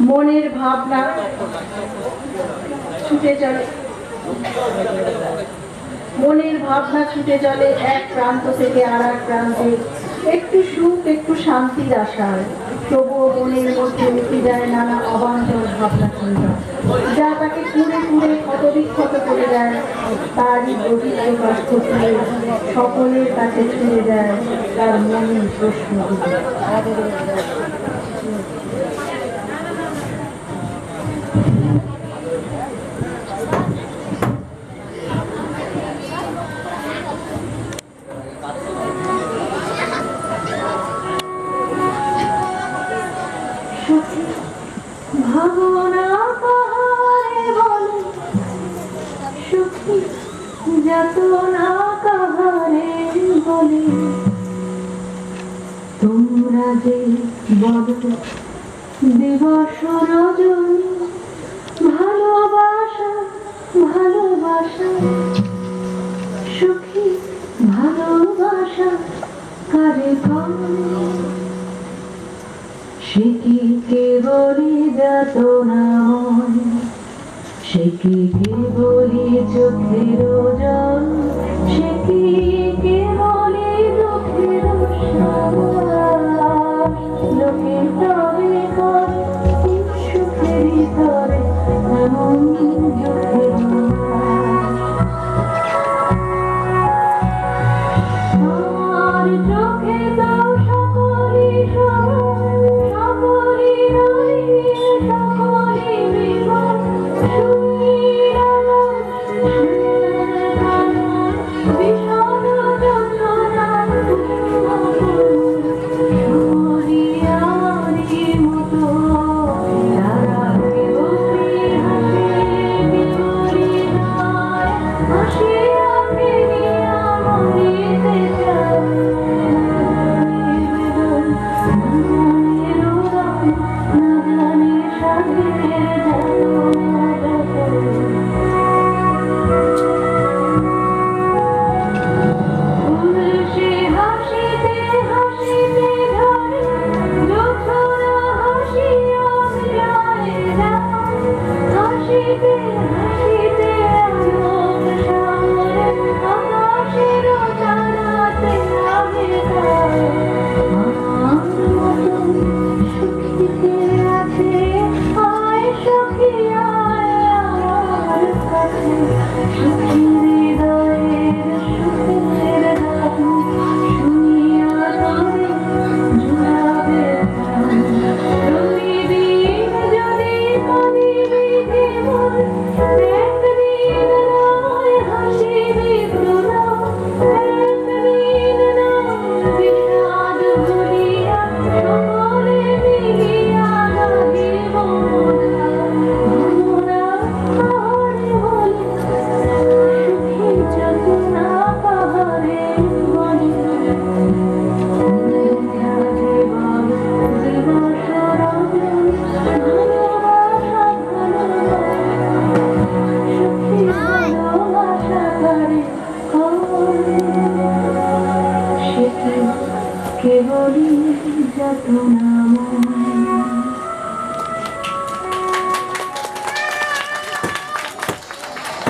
মনের ভাবনা ছুটে চলে, মনের ভাবনা ছুটে চলে এক প্রান্ত থেকে আর এক প্রান্তে, একটু সুখ একটু শান্তির আশায়। তবুও মনের মধ্যে উঠে যায় নানা অবান্তর ভাবনা চিন্তা, যা তাকে কুড়ে কুড়ে ক্ষতবিক্ষত করে দেয়। তারই গভীর কষ্ট দিয়ে সকলের কাছে ছুঁয়ে দেয় তার মনের প্রশ্নগুলো। ভাবনা কাহারে বলে সুখী, যাতনা কাহারে বলে। তোমরা যে বলো দিবস রজনী, ভালোবাসা ভালোবাসা সুখী, ভালোবাসা কারে বলে? সে কি কেবলই যাতনা ময়, সে কি কেবলই চোখের জল, সে কি কেবলই দুঃখের লোকে তবে করে সুখের তরে এমন রঙিন চোখের আর চোখে দাও সকলি সকলি সকলি বিমল বিষণ যন্ত্রণার হরিয়ারি মতো তারা কেবলি হাসিয়া ফিরিয়া মরিতে চায় না জানে সাধের উল্সে হাসিতে হাসিতে ধরে যথরা হাসিয়া যায় হাসিতে হাসিতে আলোক সামনে আকাশের তারাতে লাগে আমার মতন সুখীতে আছে আয় সখী আয় আমার কাছে সুখী হৃদয়ের সুখের গান শুনিয়া তবে জুড়াবে প্রাণ প্রতিদিন যদি কাঁদিবি জীবন একদিন নয় হাসিবি প্রণা একদিন নয় বিষাদ ভুলিয়া সকলে মিলিয়া গাহিব ভাবনা পাহাড়ে হলে সুখী চেতনা পাহাড়ে বনে ঝাঁঝে বাল দিবস রজন ভালোবাসা সুখী ভালোবাসা করে সে কি কেবলই যাতনা